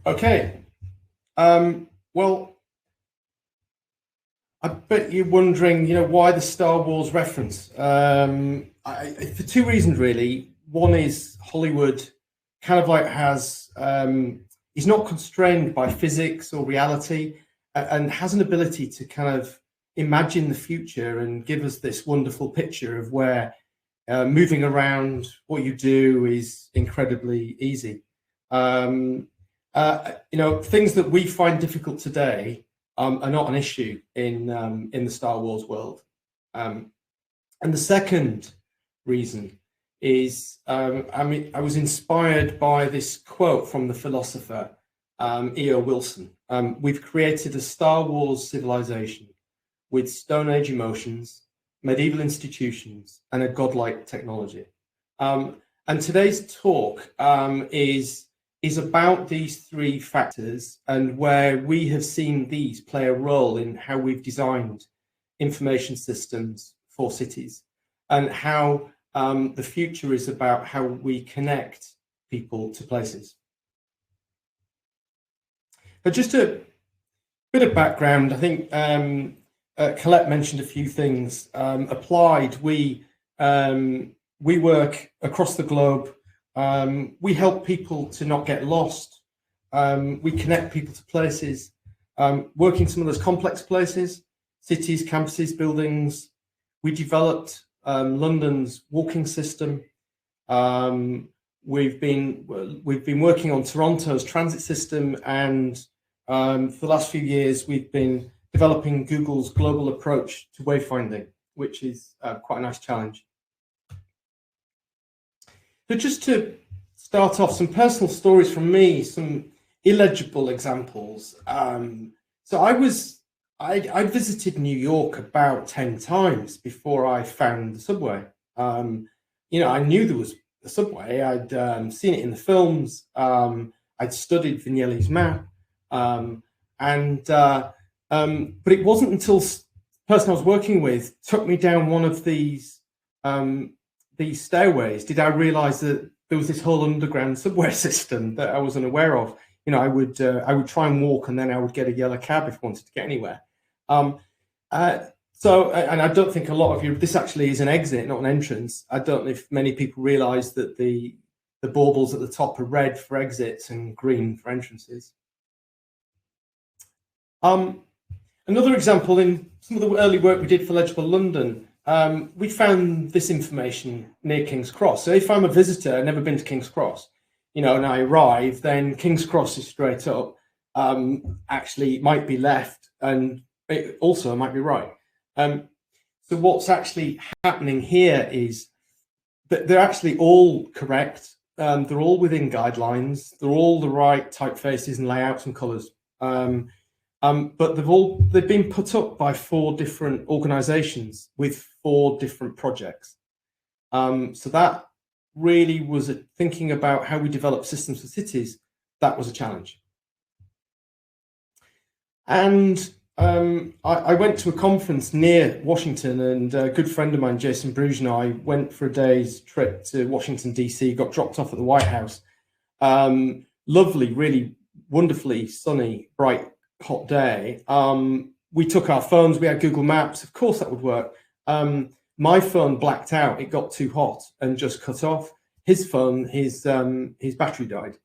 Okay. Well, I bet you're wondering, why the Star Wars reference. For two reasons, really. One is Hollywood kind of like is not constrained by physics or reality, and has an ability to kind of imagine the future and give us this wonderful picture of where moving around, what you do is incredibly easy. Things that we find difficult today are not an issue in the Star Wars world. And the second reason is, I was inspired by this quote from the philosopher E.O. Wilson. We've created a Star Wars civilization with Stone Age emotions, medieval institutions, and a godlike technology. And today's talk is about these three factors and where we have seen these play a role in how we've designed information systems for cities, and how the future is about how we connect people to places. But just a bit of background, I think Colette mentioned a few things. Applied, we work across the globe. We help people to not get lost. We connect people to places, working some of those complex places, cities, campuses, buildings. We developed London's walking system. We've been working on Toronto's transit system, and for the last few years, we've been developing Google's global approach to wayfinding, which is quite a nice challenge. So just to start off, some personal stories from me, some illegible examples. So I visited New York about 10 times before I found the subway. I knew there was a subway. I'd seen it in the films. I'd studied Vignelli's map. But it wasn't until the person I was working with took me down one of these stairways did I realize that there was this whole underground subway system that I wasn't aware of. I would try and walk, and then I would get a yellow cab if I wanted to get anywhere. And I don't think a lot of you, this actually is an exit, not an entrance. I don't know if many people realize that the baubles at the top are red for exits and green for entrances. Another example, in some of the early work we did for Legible London, we found this information near King's Cross. So if I'm a visitor, I've never been to King's Cross, and I arrive, then King's Cross is straight up. Actually, it might be left, and it also might be right. So what's actually happening here is that they're actually all correct. They're all within guidelines. They're all the right typefaces and layouts and colours. But they've been put up by 4 different organisations with 4 different projects. So that really was thinking about how we develop systems for cities. That was a challenge. And I went to a conference near Washington, and a good friend of mine, Jason Bruges, and I went for a day's trip to Washington, DC, got dropped off at the White House. Lovely, really wonderfully sunny, bright, hot day. We took our phones, we had Google Maps, of course that would work. My phone blacked out, it got too hot and just cut off. His phone, his battery died.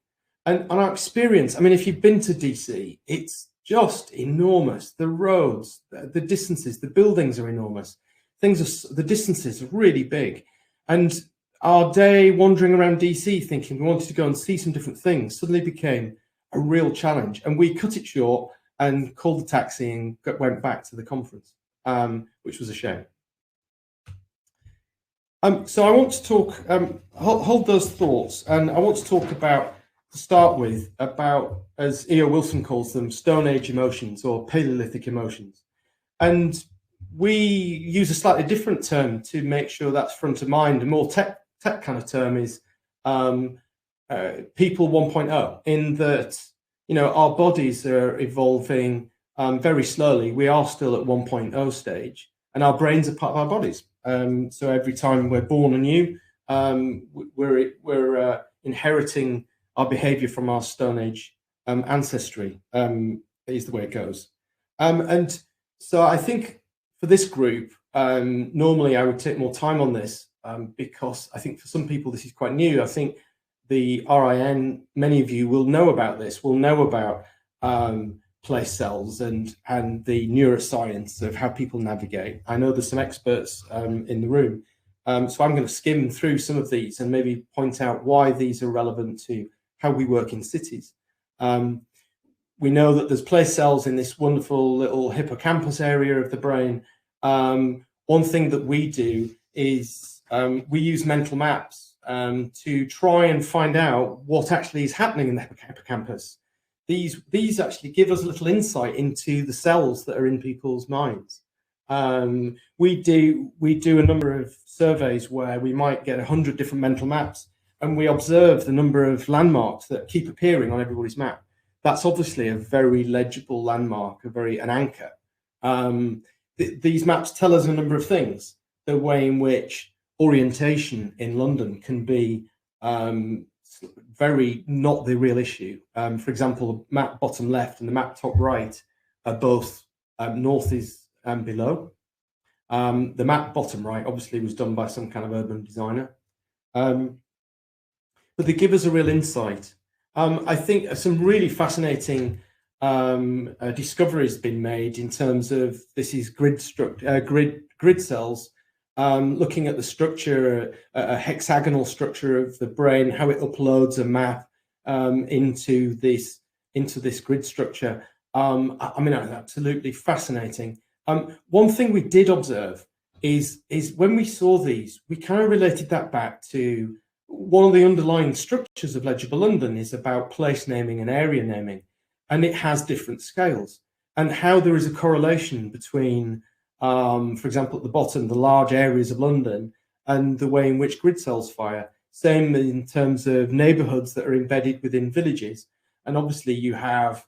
And our experience, I mean, if you've been to DC, it's just enormous. The roads, the distances, the buildings are enormous. The distances are really big. And our day wandering around DC thinking we wanted to go and see some different things suddenly became a real challenge. And we cut it short and called the taxi and went back to the conference, which was a shame. So I want to talk, hold those thoughts, and I want to talk about, to start with, about, as E.O. Wilson calls them, Stone Age emotions or paleolithic emotions. And we use a slightly different term to make sure that's front of mind. A more tech kind of term is people 1.0, in that, our bodies are evolving very slowly. We are still at 1.0 stage, and our brains are part of our bodies. So every time we're born anew, we're inheriting our behaviour from our Stone Age ancestry, is the way it goes. And so I think for this group, normally I would take more time on this, because I think for some people this is quite new. I think the RIN, many of you will know about this, will know about place cells and the neuroscience of how people navigate. I know there's some experts in the room, so I'm going to skim through some of these and maybe point out why these are relevant to how we work in cities. We know that there's place cells in this wonderful little hippocampus area of the brain. One thing that we do is we use mental maps to try and find out what actually is happening in the hippocampus. These actually give us a little insight into the cells that are in people's minds. We do a number of surveys where we might get 100 different mental maps, and we observe the number of landmarks that keep appearing on everybody's map. That's obviously a very legible landmark, an anchor. These maps tell us a number of things. The way in which orientation in London can be very not the real issue. For example, the map bottom left and the map top right are both north is below. The map bottom right obviously was done by some kind of urban designer. But they give us a real insight. I think some really fascinating discoveries been made in terms of this is grid cells, looking at the structure, a hexagonal structure of the brain, how it uploads a map into this grid structure. I mean, absolutely fascinating. One thing we did observe is when we saw these, we kind of related that back to one of the underlying structures of Legible London is about place naming and area naming, and it has different scales, and how there is a correlation between, for example, at the bottom, the large areas of London and the way in which grid cells fire. Same in terms of neighbourhoods that are embedded within villages. And obviously you have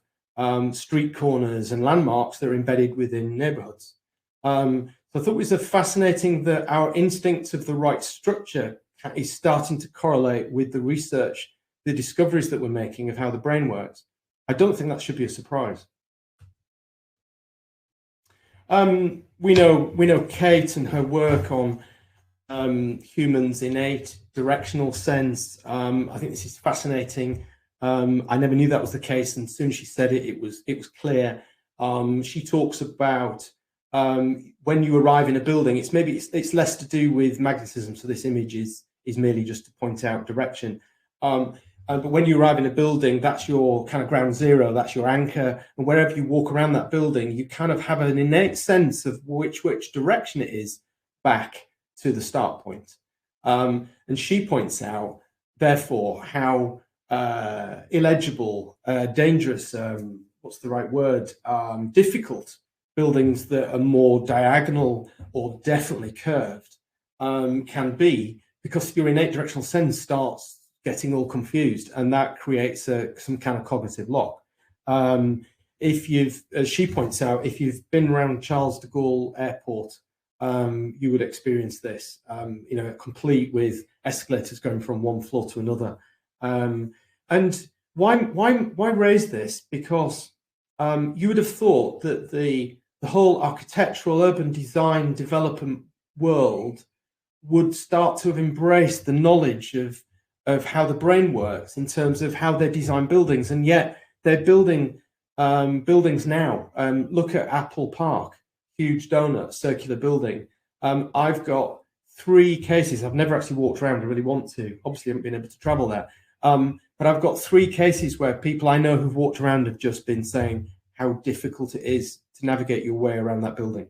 street corners and landmarks that are embedded within neighbourhoods. So I thought it was fascinating that our instincts of the right structure is starting to correlate with the research, the discoveries that we're making of how the brain works. I don't think that should be a surprise. We know Kate and her work on humans' innate directional sense. I think this is fascinating. I never knew that was the case, and as soon as she said it, it was clear. She talks about when you arrive in a building, it's less to do with magnetism. So this image is merely just to point out direction. But when you arrive in a building, that's your kind of ground zero, that's your anchor. And wherever you walk around that building, you kind of have an innate sense of which direction it is back to the start point. And she points out, therefore, how illegible, dangerous, what's the right word, difficult buildings that are more diagonal or definitely curved can be, because your innate directional sense starts getting all confused, and that creates some kind of cognitive lock. If you've, as she points out, if you've been around Charles de Gaulle Airport, you would experience this, complete with escalators going from one floor to another. And why raise this? Because you would have thought that the whole architectural urban design development world would start to have embraced the knowledge of how the brain works in terms of how they design buildings, and yet they're building buildings now. Look at Apple Park, huge donut, circular building. I've got 3 cases. I've never actually walked around. I really want to. Obviously, I haven't been able to travel there. But I've got 3 cases where people I know who've walked around have just been saying how difficult it is to navigate your way around that building.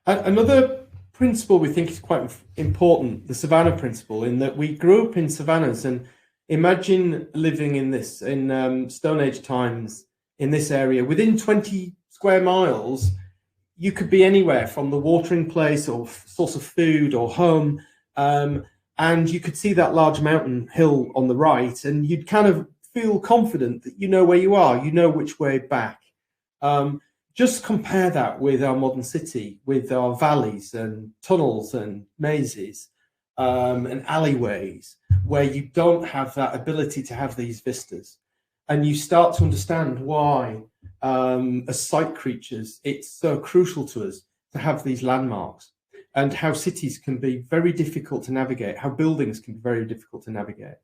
Another principle we think is quite important, the Savannah Principle, in that we grew up in savannas, and imagine living in this, in Stone Age times, in this area. Within 20 square miles, you could be anywhere from the watering place or source of food or home, and you could see that large mountain hill on the right, and you'd kind of feel confident that you know where you are, you know which way back. Just compare that with our modern city, with our valleys and tunnels and mazes and alleyways, where you don't have that ability to have these vistas. And you start to understand why, as sight creatures, it's so crucial to us to have these landmarks, and how cities can be very difficult to navigate, how buildings can be very difficult to navigate.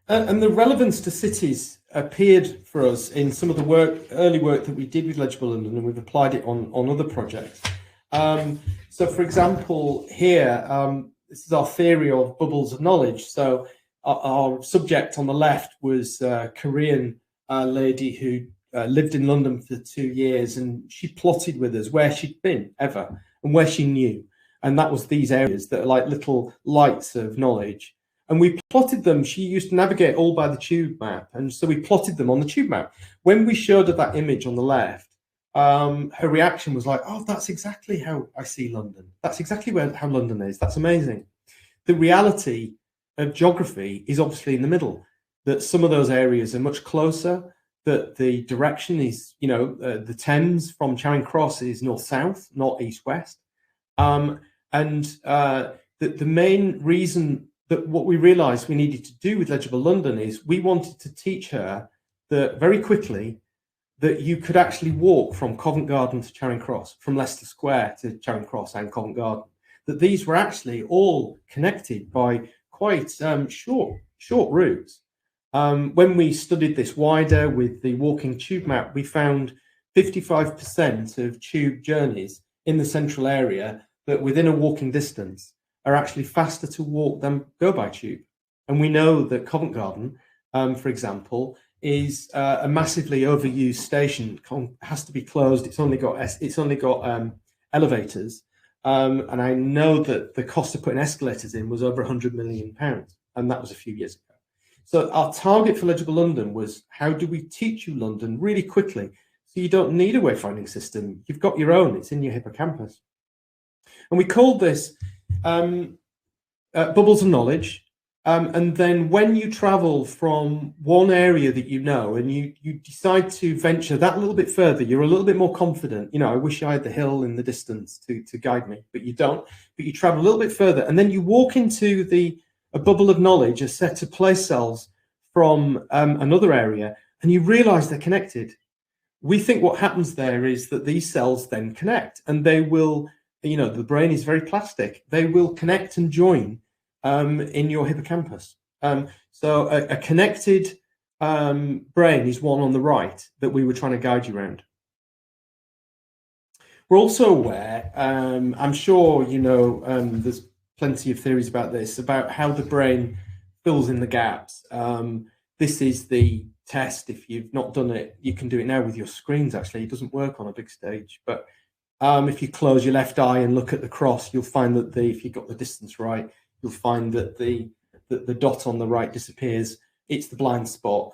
And the relevance to cities appeared for us in some of the early work that we did with Legible London, and we've applied it on other projects. So, for example, here, this is our theory of bubbles of knowledge. So our subject on the left was a Korean lady who lived in London for 2 years, and she plotted with us where she'd been ever and where she knew. And that was these areas that are like little lights of knowledge. And we plotted them. She used to navigate all by the tube map. And so we plotted them on the tube map. When we showed her that image on the left, her reaction was like, oh, that's exactly how I see London. That's exactly how London is. That's amazing. The reality of geography is obviously in the middle, that some of those areas are much closer, that the direction is, the Thames from Charing Cross is north-south, not east-west. And the main reason that what we realized we needed to do with Legible London is we wanted to teach her that very quickly that you could actually walk from Covent Garden to Charing Cross, from Leicester Square to Charing Cross and Covent Garden, that these were actually all connected by quite short routes. When we studied this wider with the walking tube map, we found 55% of tube journeys in the central area that within a walking distance are actually faster to walk than go by tube. And we know that Covent Garden, for example, is a massively overused station. Has to be closed. It's only got elevators, and I know that the cost of putting escalators in was over £100 million, and that was a few years ago. So our target for Legible London was, how do we teach you London really quickly, so you don't need a wayfinding system? You've got your own. It's in your hippocampus, and we called this bubbles of knowledge. And then when you travel from one area that you know and you decide to venture that little bit further, you're a little bit more confident. I wish I had the hill in the distance to guide me, but you don't. But you travel a little bit further, and then you walk into a bubble of knowledge, a set of place cells from another area, and you realize they're connected. We think what happens there is that these cells then connect, and they will, the brain is very plastic. They will connect and join in your hippocampus. So a connected brain is one on the right that we were trying to guide you around. We're also aware, I'm sure there's plenty of theories about this, about how the brain fills in the gaps. This is the test. If you've not done it, you can do it now with your screens. Actually, it doesn't work on a big stage, but if you close your left eye and look at the cross, you'll find that if you got the distance right, you'll find that the dot on the right disappears. It's the blind spot.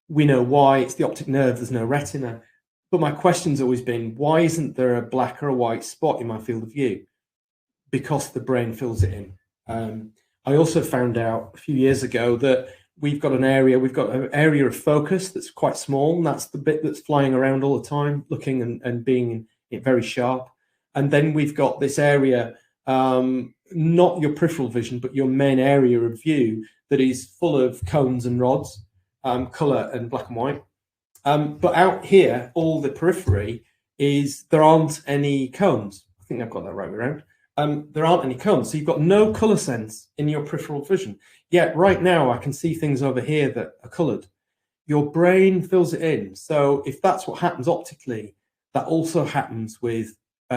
We know why. It's the optic nerve. There's no retina. But my question's always been, why isn't there a black or a white spot in my field of view? Because the brain fills it in. I also found out a few years ago that we've got an area of focus that's quite small, and that's the bit that's flying around all the time, looking and being very sharp. And then we've got this area, not your peripheral vision, but your main area of view, that is full of cones and rods, color and black and white. But out here, all the periphery there aren't any cones. I think I've got that right around. There aren't any cones, so you've got no color sense in your peripheral vision. Yet right now I can see things over here that are colored. Your brain fills it in. So if that's what happens optically, that also happens with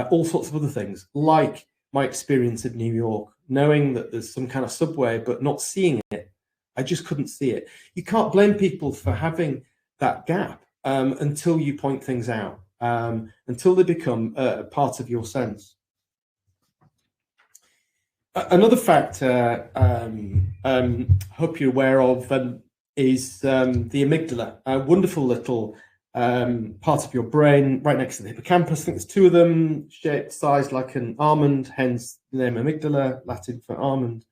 all sorts of other things, like my experience of New York, knowing that there's some kind of subway, but not seeing it. I just couldn't see it. You can't blame people for having that gap until you point things out, until they become a part of your sense. Another factor hope you're aware of is the amygdala, a wonderful little part of your brain right next to the hippocampus. I think there's two of them, shaped, sized like an almond, hence the name Amygdala, Latin for almond.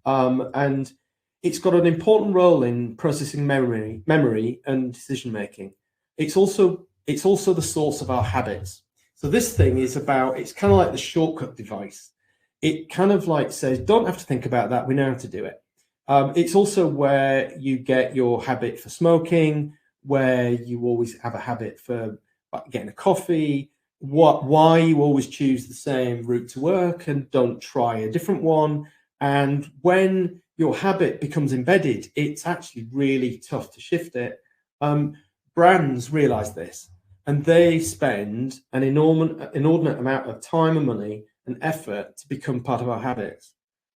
And it's got an important role in processing memory and decision making. It's also the source of our habits. So this thing is it's kind of like the shortcut device. it kind of like says, don't have to think about that. We know how to do it. It's also where you get your habit for smoking, where you always have a habit for getting a coffee, why you always choose the same route to work and don't try a different one. And when your habit becomes embedded, it's actually really tough to shift it. Brands realize this, and they spend an inordinate amount of time and money and effort to become part of our habits.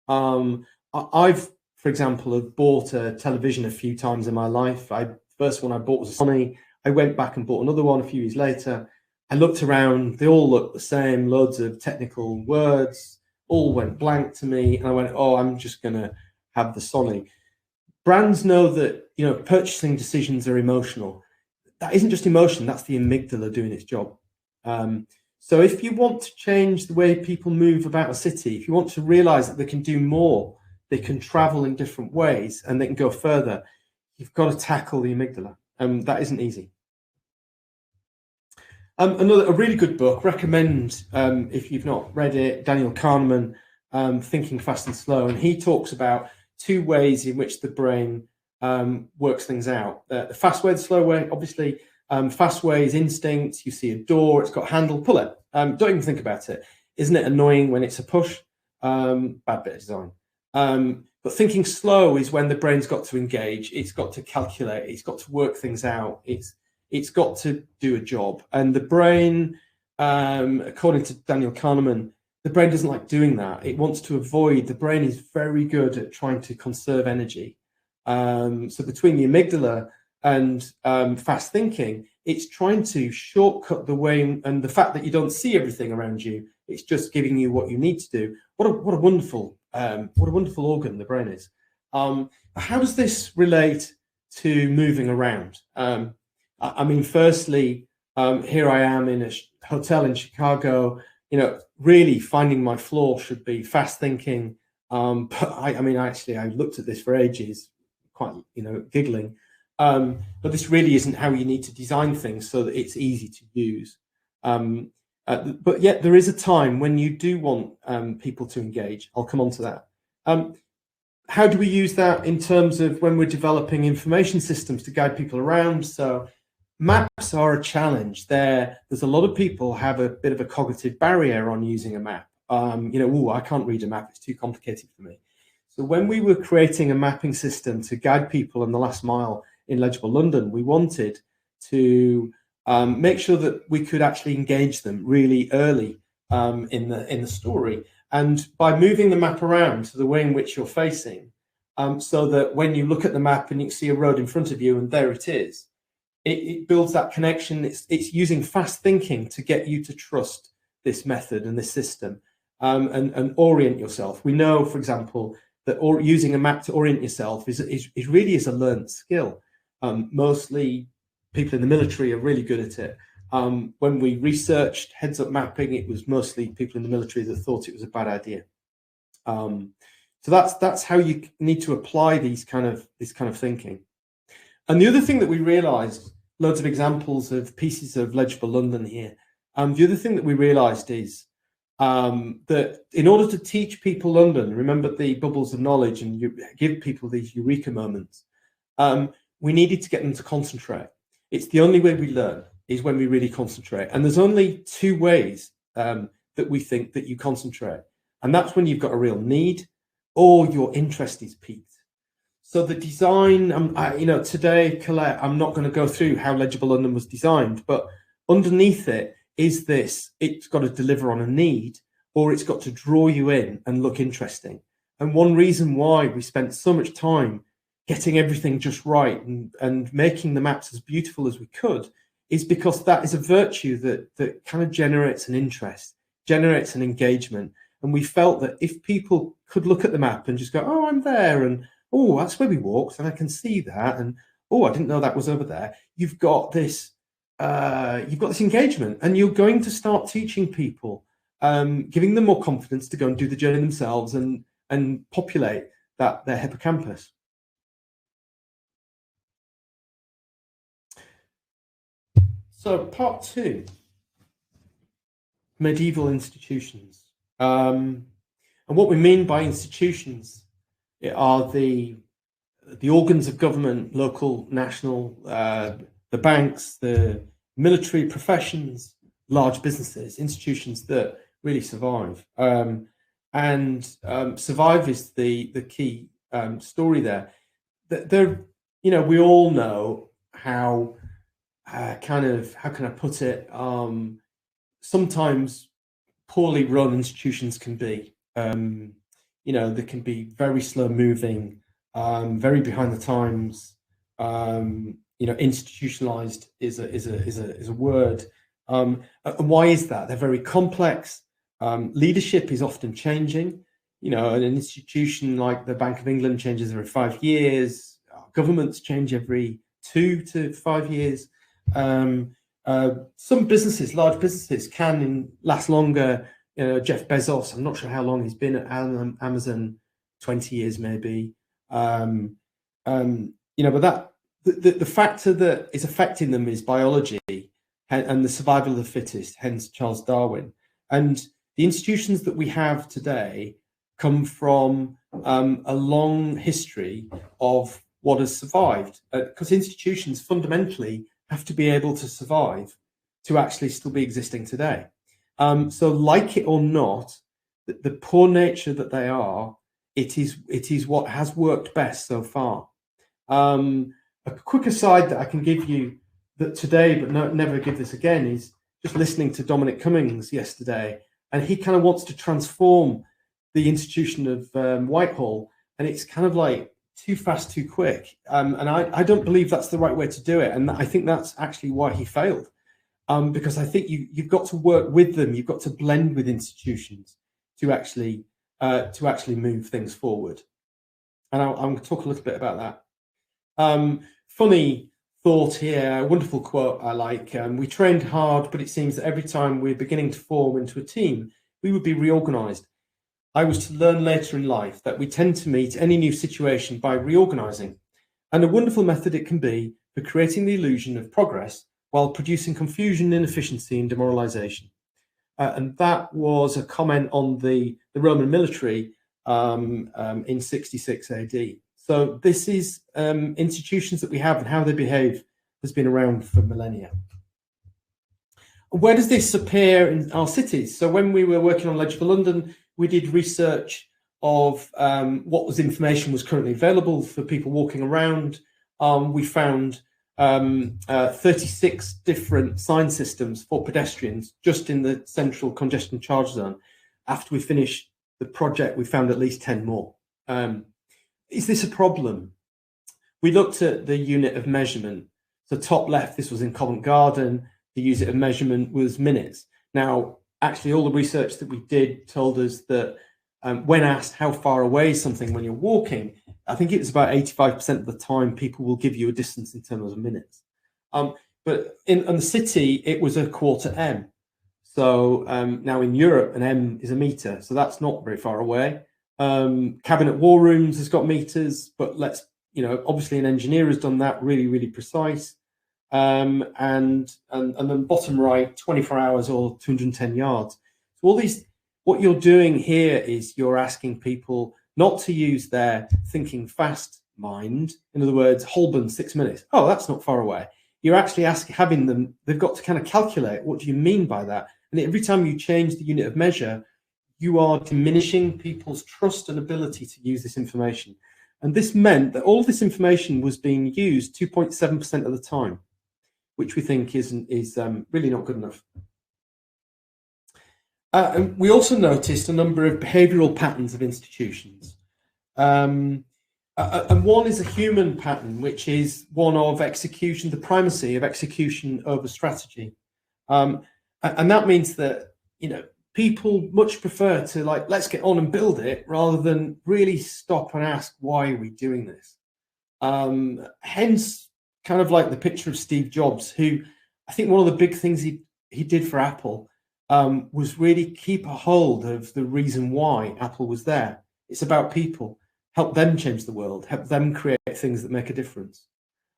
I've, for example, have bought a television a few times in my life. First one I bought was a Sony. I went back and bought another one a few years later. I looked around, they all looked the same, loads of technical words, all went blank to me. And I went, oh, I'm just going to have the Sony. Brands know that, you know, purchasing decisions are emotional. That isn't just emotion, that's the amygdala doing its job. So if you want to change the way people move about a city, if you want to realize that they can do more, they can travel in different ways and they can go further, you've got to tackle the amygdala. That isn't easy. A really good book, recommend if you've not read it, Daniel Kahneman, Thinking Fast and Slow. And he talks about two ways in which the brain works things out. The fast way, the slow way, obviously. Fast way is instinct. You see a door, it's got a handle, pull it. Don't even think about it. Isn't it annoying when it's a push? Bad bit of design. But thinking slow is when the brain's got to engage. It's got to calculate. It's got to work things out. It's got to do a job. And the brain, according to Daniel Kahneman, the brain doesn't like doing that. It wants to avoid. The brain is very good at trying to conserve energy. So between the amygdala and fast thinking, it's trying to shortcut the way, and the fact that you don't see everything around you, it's just giving you what you need to do. What a wonderful organ the brain is. How does this relate to moving around? I mean, firstly, here I am in a hotel in Chicago. You know, really finding my floor should be fast thinking. But I mean, actually, I looked at this for ages, quite, you know, giggling. But this really isn't how you need to design things so that it's easy to use. But yet there is a time when you do want people to engage. I'll come on to that. How do we use that in terms of when we're developing information systems to guide people around? So maps are a challenge. There's a lot of people have a bit of a cognitive barrier on using a map. You know, I can't read a map, it's too complicated for me. So when we were creating a mapping system to guide people on the last mile in Legible London, we wanted to make sure that we could actually engage them really early in the story. And by moving the map around to the way in which you're facing, so that when you look at the map and you see a road in front of you and there it is, it builds that connection. It's using fast thinking to get you to trust this method and this system, and orient yourself. We know, for example, that using a map to orient yourself is really a learned skill. Mostly people in the military are really good at it. When we researched heads-up mapping, it was mostly people in the military that thought it was a bad idea. So that's how you need to apply this kind of thinking. And the other thing that we realized, loads of examples of pieces of Legible London here. The other thing that we realized is that in order to teach people London, remember the bubbles of knowledge, and you give people these eureka moments, we needed to get them to concentrate. It's the only way we learn is when we really concentrate. And there's only two ways that we think that you concentrate. And that's when you've got a real need or your interest is piqued. So the design, you know, today, Colette, I'm not going to go through how Legible London was designed, but underneath it is this: it's got to deliver on a need, or it's got to draw you in and look interesting. And one reason why we spent so much time getting everything just right and making the maps as beautiful as we could is because that is a virtue that kind of generates an interest, generates an engagement. And we felt that if people could look at the map and just go, oh, I'm there, and oh, that's where we walked, and I can see that, and oh, I didn't know that was over there. You've got this engagement, and you're going to start teaching people, giving them more confidence to go and do the journey themselves and populate their hippocampus. So part 2, medieval institutions. And what we mean by institutions are the organs of government, local, national, the banks, the military, professions, large businesses, institutions that really survive. Survive is the key story there. We all know how how can I put it? Sometimes poorly run institutions can be. They can be very slow moving, very behind the times. Institutionalized is a word. And why is that? They're very complex. Leadership is often changing. An institution like the Bank of England changes every 5 years. Governments change every 2 to 5 years. Some businesses, large businesses, can last longer. Jeff Bezos, I'm not sure how long he's been at Amazon, 20 years maybe. But the factor that is affecting them is biology and the survival of the fittest, hence Charles Darwin. And the institutions that we have today come from a long history of what has survived, because institutions fundamentally have to be able to survive to actually still be existing today. So like it or not, the poor nature that they are, it is what has worked best so far. A quick aside that I can give you that today, but never give this again, is just listening to Dominic Cummings yesterday, and he kind of wants to transform the institution of Whitehall, and it's kind of like too fast, too quick. And I don't believe that's the right way to do it. And I think that's actually why he failed. Because I think you've got to work with them. You've got to blend with institutions to actually move things forward. And I'm going to talk a little bit about that. Funny thought here, a wonderful quote I like. We trained hard, but it seems that every time we're beginning to form into a team, we would be reorganized. I was to learn later in life that we tend to meet any new situation by reorganizing, and a wonderful method it can be for creating the illusion of progress while producing confusion, inefficiency, and demoralization. And that was a comment on the Roman military in 66 AD. So this is institutions that we have, and how they behave has been around for millennia. Where does this appear in our cities? So when we were working on Legible London, we did research of what information was currently available for people walking around. We found 36 different sign systems for pedestrians just in the central congestion charge zone. After we finished the project, we found at least 10 more. Is this a problem? We looked at the unit of measurement. So top left, this was in Covent Garden. The unit of measurement was minutes. Now, actually, all the research that we did told us that when asked how far away is something when you're walking, I think it's about 85% of the time people will give you a distance in terms of minutes. But in the city, it was a quarter M. So now in Europe, an M is a meter. So that's not very far away. Cabinet war rooms has got meters, but obviously an engineer has done that really, really precise. And then bottom right, 24 hours or 210 yards. So all these, what you're doing here is you're asking people not to use their thinking fast mind. In other words, Holborn, 6 minutes. Oh, that's not far away. You're actually having them, they've got to kind of calculate, what do you mean by that? And every time you change the unit of measure, you are diminishing people's trust and ability to use this information. And this meant that all of this information was being used 2.7% of the time, which we think is really not good enough. And we also noticed a number of behavioural patterns of institutions. And one is a human pattern, which is one of execution, the primacy of execution over strategy. And that means that, people much prefer to let's get on and build it rather than really stop and ask, why are we doing this? Hence, kind of like the picture of Steve Jobs, who I think one of the big things he did for Apple was really keep a hold of the reason why Apple was there. It's about people, help them change the world, help them create things that make a difference.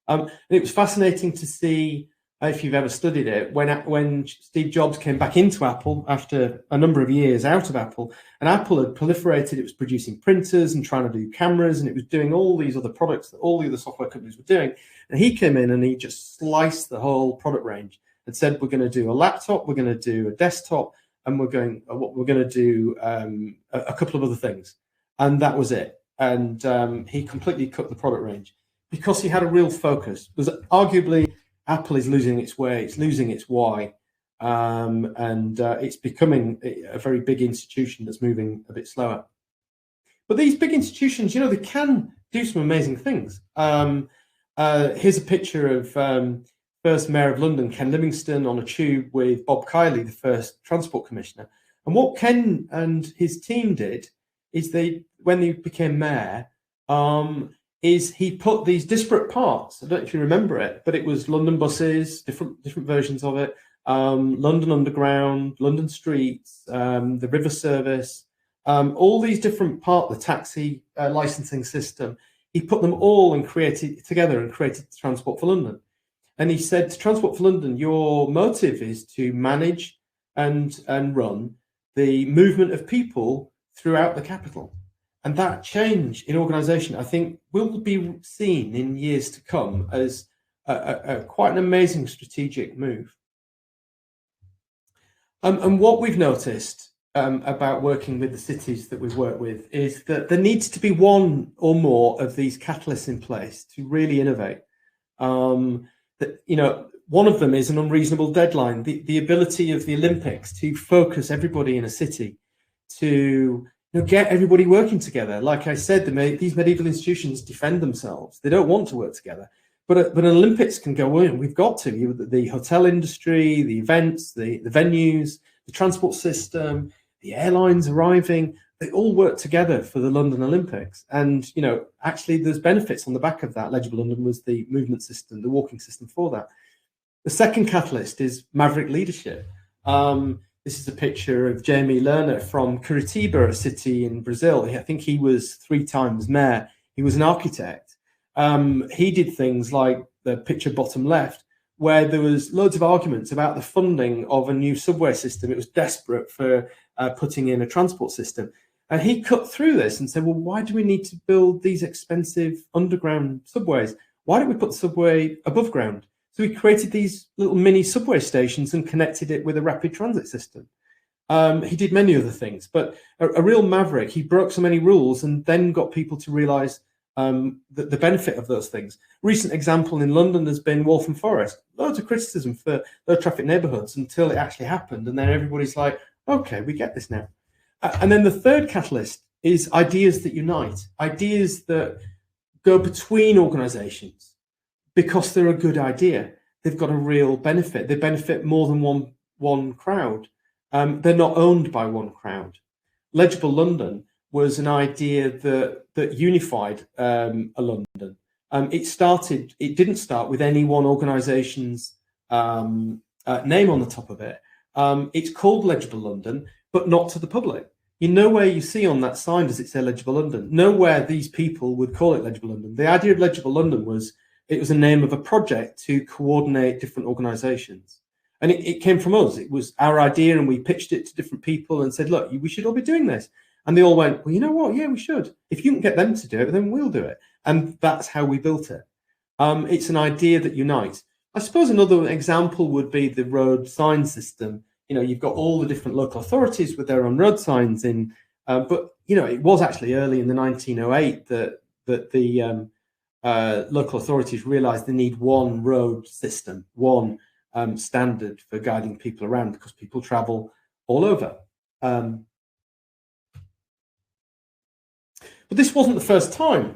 And it was fascinating to see if you've ever studied it, when Steve Jobs came back into Apple after a number of years out of Apple, and Apple had proliferated, it was producing printers and trying to do cameras, and it was doing all these other products that all the other software companies were doing. And he came in and he just sliced the whole product range and said, we're going to do a laptop, we're going to do a desktop, and we're going to do a couple of other things. And that was it. And he completely cut the product range because he had a real focus. Because arguably, Apple is losing its way, it's losing its why, and it's becoming a very big institution that's moving a bit slower. But these big institutions, they can do some amazing things. Here's a picture of first Mayor of London, Ken Livingstone, on a tube with Bob Kiley, the first Transport Commissioner. And what Ken and his team did is when they became mayor, is he put these disparate parts. I don't know if you remember it, but it was London buses, different versions of it, London Underground, London Streets, the river service, all these different parts, the taxi licensing system. He put them all and created together and created Transport for London. And he said to Transport for London, your motive is to manage and run the movement of people throughout the capital. And that change in organisation, I think, will be seen in years to come as quite an amazing strategic move. And what we've noticed about working with the cities that we've worked with is that there needs to be one or more of these catalysts in place to really innovate. One of them is an unreasonable deadline, the ability of the Olympics to focus everybody in a city, to get everybody working together. Like I said, these medieval institutions defend themselves. They don't want to work together. But an Olympics can go in. We've got to. The hotel industry, the events, the venues, the transport system, the airlines arriving, they all work together for the London Olympics. And, actually there's benefits on the back of that. Legible London was the movement system, the walking system for that. The second catalyst is Maverick Leadership. This is a picture of Jamie Lerner from Curitiba, a city in Brazil. I think he was 3 times mayor. He was an architect. He did things like the picture bottom left, where there was loads of arguments about the funding of a new subway system. It was desperate for putting in a transport system. And he cut through this and said, well, why do we need to build these expensive underground subways? Why don't we put the subway above ground? So he created these little mini subway stations and connected it with a rapid transit system. He did many other things, but a real maverick. He broke so many rules and then got people to realise the benefit of those things. Recent example in London has been Waltham Forest. Loads of criticism for low traffic neighbourhoods until it actually happened. And then everybody's like, okay, we get this now. And then the third catalyst is ideas that unite, ideas that go between organisations. Because they're a good idea, they've got a real benefit. They benefit more than one crowd. They're not owned by one crowd. Legible London was an idea that unified a London. It didn't start with any one organisation's name on the top of it. It's called Legible London, but not to the public. Nowhere you see on that sign does it say Legible London. Nowhere these people would call it Legible London. The idea of Legible London was it was a name of a project to coordinate different organisations. And it came from us. It was our idea, and we pitched it to different people and said, look, we should all be doing this. And they all went, well, you know what? Yeah, we should. If you can get them to do it, then we'll do it. And that's how we built it. It's an idea that unites. I suppose another example would be the road sign system. You've got all the different local authorities with their own road signs in, but it was actually early in the 1908 that the local authorities realised they need one road system, one standard for guiding people around, because people travel all over. But this wasn't the first time.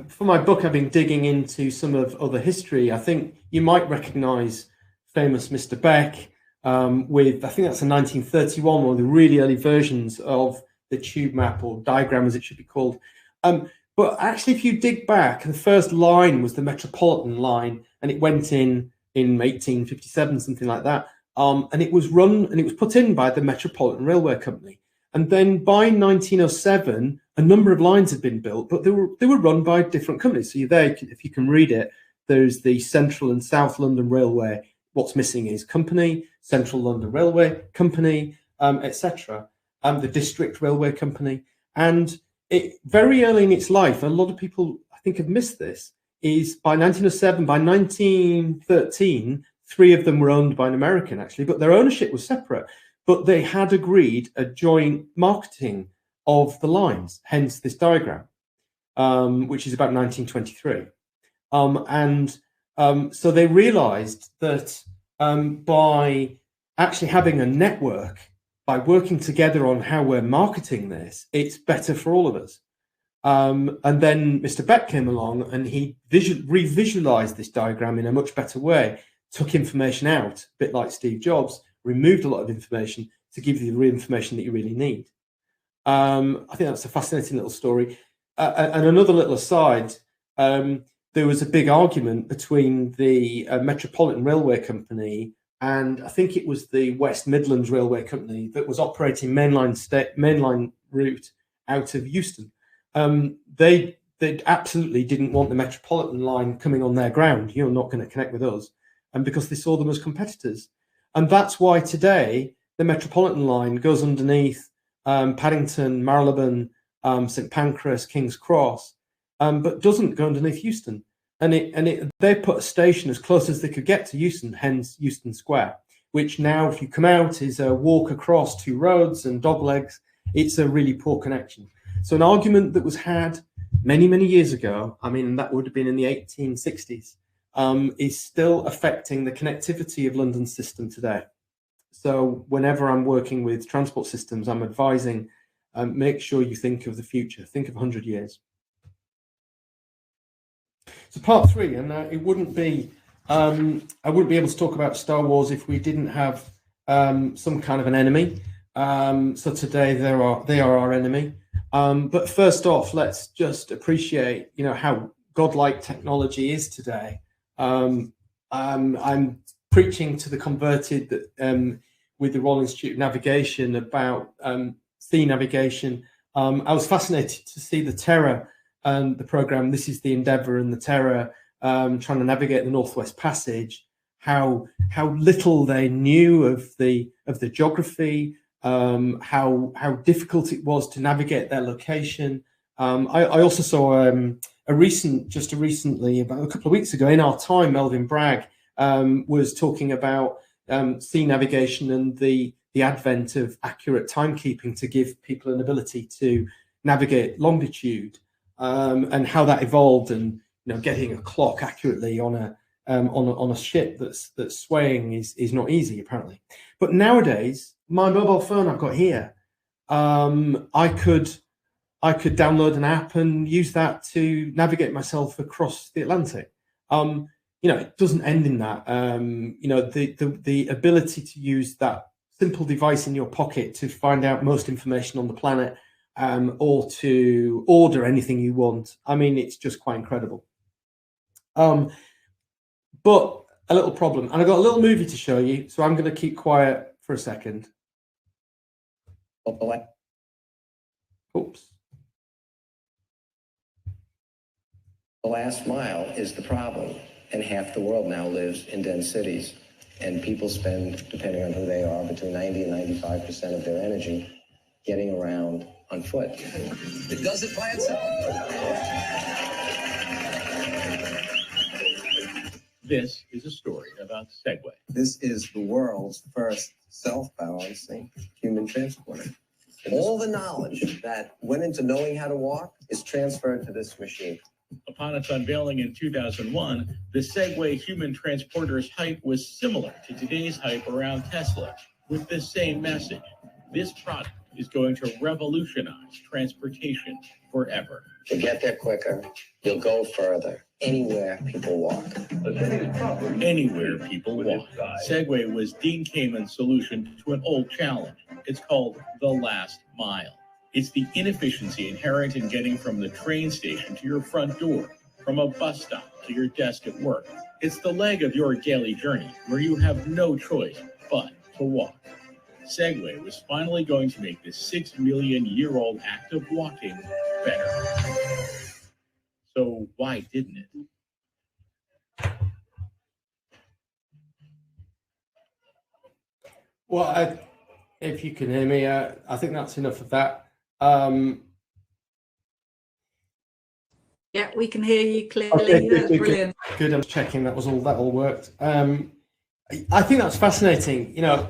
For my book, I've been digging into some of other history. I think you might recognise famous Mr. Beck with, I think that's a 1931, one of the really early versions of the tube map, or diagram as it should be called. But actually, if you dig back, the first line was the Metropolitan line, and it went in 1857, something like that. And it was put in by the Metropolitan Railway Company. And then by 1907, a number of lines had been built, but they were run by different companies. So if you can read it, There's the Central and South London Railway. What's missing is Company, Central London Railway Company, etc. The District Railway Company. And it, very early in its life, a lot of people, I think, have missed this, is by 1907, by 1913, 3 of them were owned by an American, actually, but their ownership was separate. But they had agreed a joint marketing of the lines, hence this diagram, which is about 1923. So they realized that by actually having a network, by working together on how we're marketing this, it's better for all of us. And then Mr. Beck came along and he revisualized this diagram in a much better way, took information out, a bit like Steve Jobs, removed a lot of information to give you the information that you really need. I think that's a fascinating little story. And another little aside, there was a big argument between the Metropolitan Railway Company and I think it was the West Midlands Railway Company that was operating mainline route out of Euston. They absolutely didn't want the Metropolitan line coming on their ground. You're not going to connect with us. And because they saw them as competitors. And that's why today the Metropolitan line goes underneath Paddington, Marylebone, St Pancras, King's Cross, but doesn't go underneath Euston. And they put a station as close as they could get to Euston, hence Euston Square, which now, if you come out, is a walk across 2 roads and dog legs. It's a really poor connection. So an argument that was had many, many years ago, I mean, that would have been in the 1860s, is still affecting the connectivity of London's system today. So whenever I'm working with transport systems, I'm advising, make sure you think of the future, think of 100 years. So part 3, and it wouldn't be, I wouldn't be able to talk about Star Wars if we didn't have some kind of an enemy. So today they are our enemy. But first off, let's just appreciate, how godlike technology is today. I'm preaching to the converted that, with the Royal Institute of Navigation about sea navigation. I was fascinated to see the Terror and the program. This is the Endeavour and the Terror trying to navigate the Northwest Passage. How little they knew of the geography. How difficult it was to navigate their location. I also saw recently, about a couple of weeks ago, in Our Time, Melvin Bragg was talking about sea navigation and the advent of accurate timekeeping to give people an ability to navigate longitude, and how that evolved, and getting a clock accurately on a ship that's swaying is not easy, apparently. But nowadays, my mobile phone I've got here, I could download an app and use that to navigate myself across the Atlantic. It doesn't end in that. The ability to use that simple device in your pocket to find out most information on the planet, or to order anything you want. I mean, it's just quite incredible. But a little problem, and I've got a little movie to show you, so I'm going to keep quiet for a second. Oops. The last mile is the problem, and half the world now lives in dense cities, and people spend, depending on who they are, between 90 and 95% of their energy getting around on foot. It does it by itself. This is a story about Segway. This is the world's first self-balancing human transporter. All the knowledge that went into knowing how to walk is transferred to this machine. Upon its unveiling in 2001, the Segway human transporter's hype was similar to today's hype around Tesla, with the same message. This product is going to revolutionize transportation forever. You'll get there quicker. You'll go further. Anywhere people walk. Anywhere people walk. Segway was Dean Kamen's solution to an old challenge. It's called the last mile. It's the inefficiency inherent in getting from the train station to your front door, from a bus stop to your desk at work. It's the leg of your daily journey where you have no choice but to walk. Segway was finally going to make this 6 million year old act of walking better. So why didn't it? Well, if you can hear me, I think that's enough of that. Yeah, we can hear you clearly. Okay, That's brilliant. Good. I'm checking that all worked. I think that's fascinating. You know,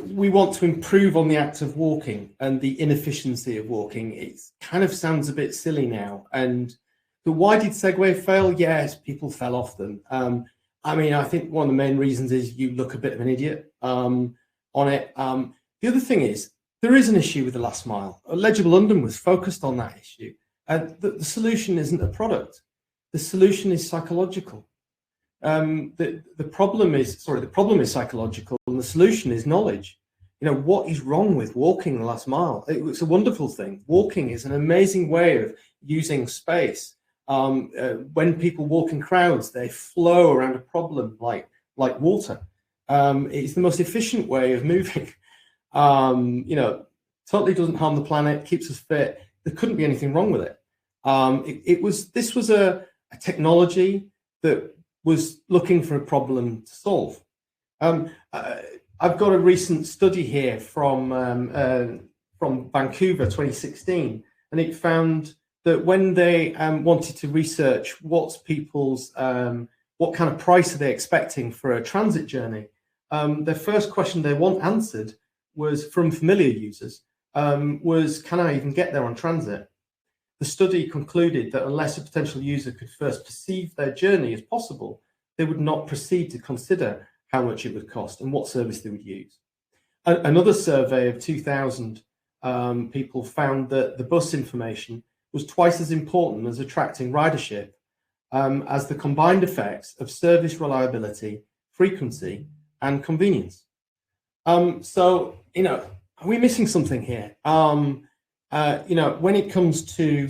we want to improve on the act of walking and the inefficiency of walking. It kind of sounds a bit silly now. But why did Segway fail? Yes, people fell off them. I mean, I think one of the main reasons is you look a bit of an idiot on it. The other thing is, there is an issue with the last mile. Legible London was focused on that issue. The solution isn't a product. The solution is psychological. The problem is psychological, and the solution is knowledge. You know, what is wrong with walking the last mile? It's a wonderful thing. Walking is an amazing way of using space. When people walk in crowds, they flow around a problem like water. It's the most efficient way of moving. You know, totally doesn't harm the planet, keeps us fit. There couldn't be anything wrong with it. This was a technology that was looking for a problem to solve. I've got a recent study here from Vancouver, 2016, and it found that when they wanted to research what kind of price are they expecting for a transit journey, their first question they want answered was from familiar users, was, can I even get there on transit? The study concluded that unless a potential user could first perceive their journey as possible, they would not proceed to consider how much it would cost and what service they would use. Another survey of 2,000 people found that the bus information was twice as important as attracting ridership as the combined effects of service reliability, frequency, and convenience. So, you know, are we missing something here? You know, when it comes to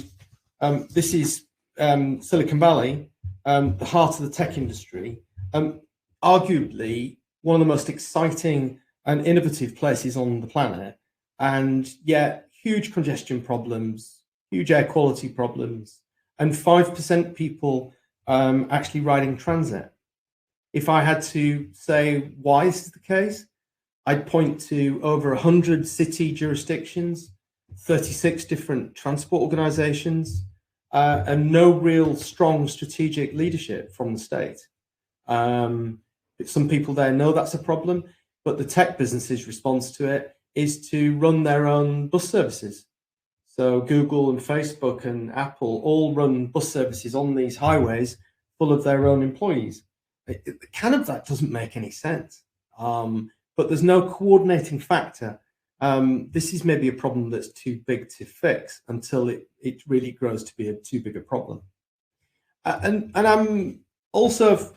this is Silicon Valley, the heart of the tech industry, arguably one of the most exciting and innovative places on the planet, and yet huge congestion problems, huge air quality problems, and 5% people actually riding transit. If I had to say why this is the case, I'd point to over 100 city jurisdictions, 36 different transport organizations, and no real strong strategic leadership from the state. Some people there know that's a problem, but the tech business's response to it is to run their own bus services. So Google and Facebook and Apple all run bus services on these highways full of their own employees. That doesn't make any sense. But there's no coordinating factor. This is maybe a problem that's too big to fix until it really grows to be too big a problem. And I'm also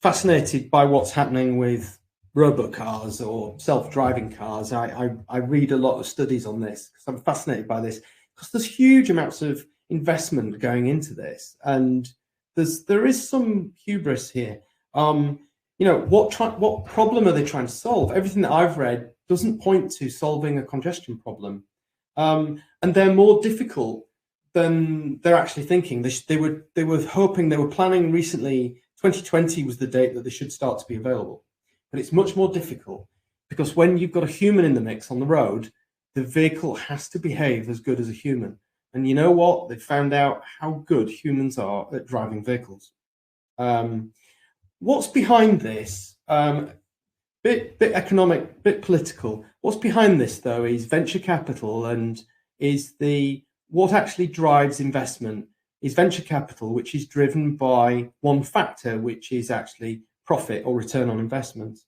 fascinated by what's happening with robocars or self-driving cars. I read a lot of studies on this because I'm fascinated by this, because there's huge amounts of investment going into this, and there is some hubris here. You know, what problem are they trying to solve? Everything that I've read doesn't point to solving a congestion problem, and they're more difficult than they're actually thinking. They were hoping, they were planning recently. 2020 was the date that they should start to be available, but it's much more difficult because when you've got a human in the mix on the road, the vehicle has to behave as good as a human. And you know what? They found out how good humans are at driving vehicles. What's behind this? Bit economic, bit political. What's behind this, though, is venture capital, and what actually drives investment is venture capital, which is driven by one factor, which is actually profit or return on investment.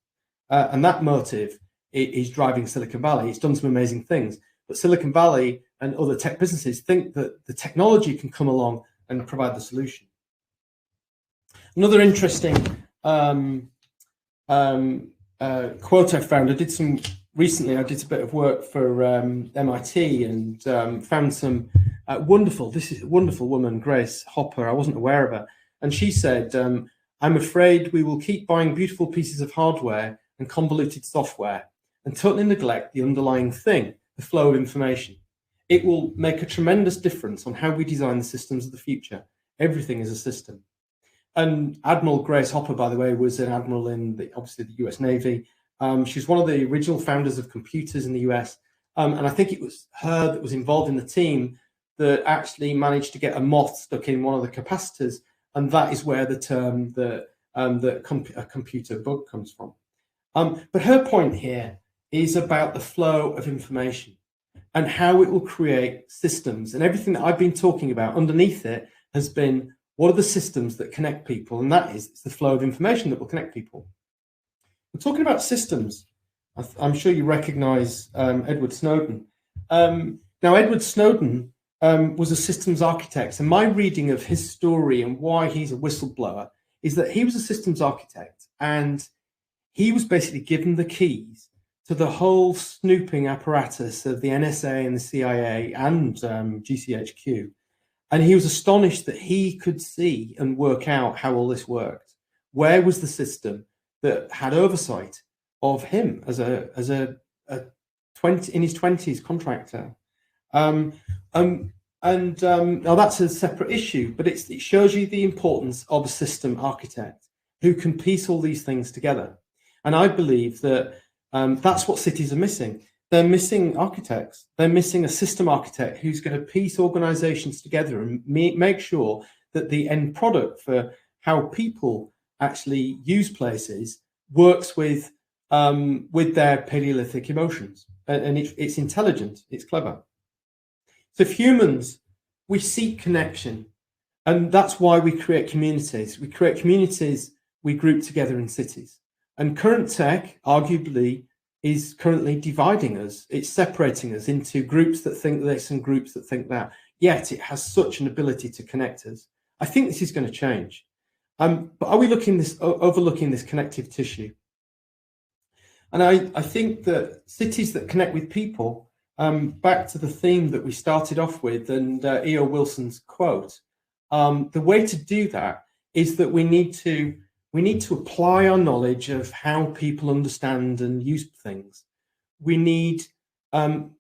And that motive is driving Silicon Valley. It's done some amazing things, but Silicon Valley and other tech businesses think that the technology can come along and provide the solution. Another interesting quote I found, I did a bit of work for MIT and found some this is a wonderful woman, Grace Hopper. I wasn't aware of her. And she said, I'm afraid we will keep buying beautiful pieces of hardware and convoluted software and totally neglect the underlying thing, the flow of information. It will make a tremendous difference on how we design the systems of the future. Everything is a system. And Admiral Grace Hopper, by the way, was an admiral in obviously the US Navy. She's one of the original founders of computers in the US. And I think it was her that was involved in the team that actually managed to get a moth stuck in one of the capacitors. And that is where the term a computer bug comes from. But her point here is about the flow of information and how it will create systems. And everything that I've been talking about underneath it has been, what are the systems that connect people? And that is, it's the flow of information that will connect people. We're talking about systems. I'm sure you recognize Edward Snowden. Now, Edward Snowden was a systems architect. And my reading of his story and why he's a whistleblower is that he was a systems architect, and he was basically given the keys to the whole snooping apparatus of the NSA and the CIA and GCHQ. And he was astonished that he could see and work out how all this worked. Where was the system that had oversight of him as a in his 20s contractor? Now that's a separate issue, but it shows you the importance of a system architect who can piece all these things together. And I believe that that's what cities are missing. They're missing architects. They're missing a system architect who's going to piece organizations together and make sure that the end product for how people actually use places works with their paleolithic emotions. And it's intelligent, it's clever. So if humans, we seek connection, and that's why we create communities. We create communities, we group together in cities. And current tech, arguably, is currently dividing us. It's separating us into groups that think this and groups that think that. Yet it has such an ability to connect us. I think this is going to change. But are we overlooking this connective tissue? And I think that cities that connect with people, back to the theme that we started off with and E.O. Wilson's quote, the way to do that is that we need to apply our knowledge of how people understand and use things. We need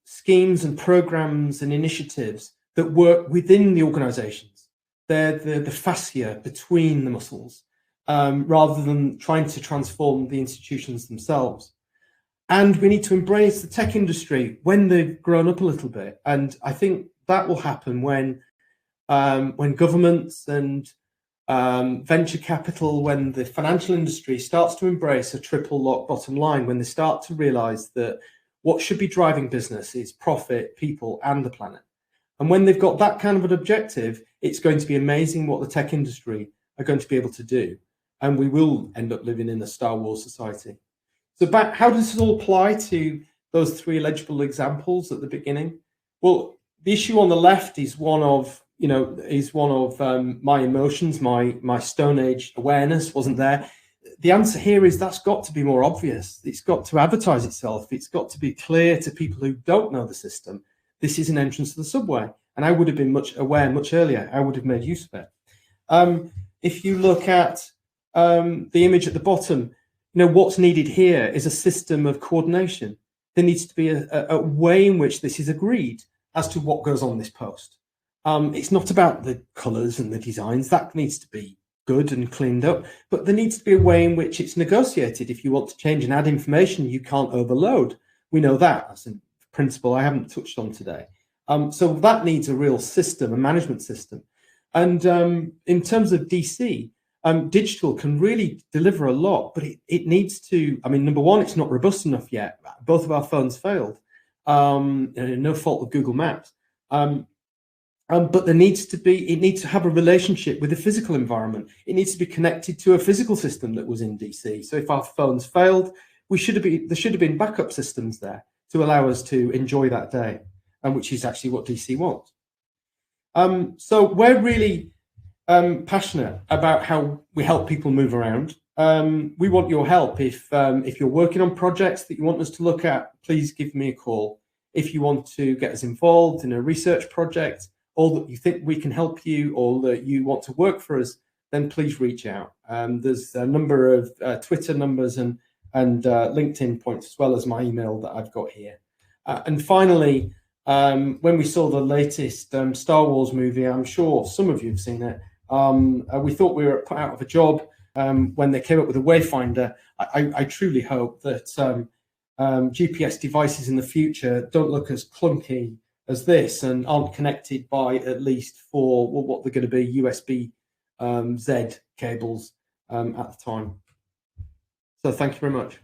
schemes and programs and initiatives that work within the organizations. They're the fascia between the muscles, rather than trying to transform the institutions themselves. And we need to embrace the tech industry when they've grown up a little bit. And I think that will happen when governments and venture capital, when the financial industry starts to embrace a triple lock bottom line, when they start to realize that what should be driving business is profit, people, and the planet. And when they've got that kind of an objective, it's going to be amazing what the tech industry are going to be able to do. And we will end up living in a Star Wars society. So how does this all apply to those three legible examples at the beginning? Well, the issue on the left is one of my emotions, my Stone Age awareness wasn't there. The answer here is that's got to be more obvious. It's got to advertise itself. It's got to be clear to people who don't know the system. This is an entrance to the subway. And I would have been much earlier. I would have made use of it. If you look at the image at the bottom, what's needed here is a system of coordination. There needs to be a way in which this is agreed as to what goes on this post. It's not about the colours and the designs. That needs to be good and cleaned up. But there needs to be a way in which it's negotiated. If you want to change and add information, you can't overload. We know that. That's a principle I haven't touched on today. So that needs a real system, a management system. And in terms of DC, digital can really deliver a lot, but it needs to, number one, it's not robust enough yet. Both of our phones failed. No fault of Google Maps. But it needs to have a relationship with the physical environment. It needs to be connected to a physical system that was in DC. So if our phones failed, there should have been backup systems there to allow us to enjoy that day, which is actually what DC wants. So we're really passionate about how we help people move around. We want your help. If you're working on projects that you want us to look at, please give me a call. If you want to get us involved in a research project, or that you think we can help you, or that you want to work for us, then please reach out. There's a number of Twitter numbers and LinkedIn points, as well as my email that I've got here. And finally, when we saw the latest Star Wars movie, I'm sure some of you have seen it, we thought we were put out of a job. when they came up with a wayfinder. I truly hope that GPS devices in the future don't look as clunky as this and aren't connected by at least 4, what they're going to be, USB Z cables at the time. So thank you very much.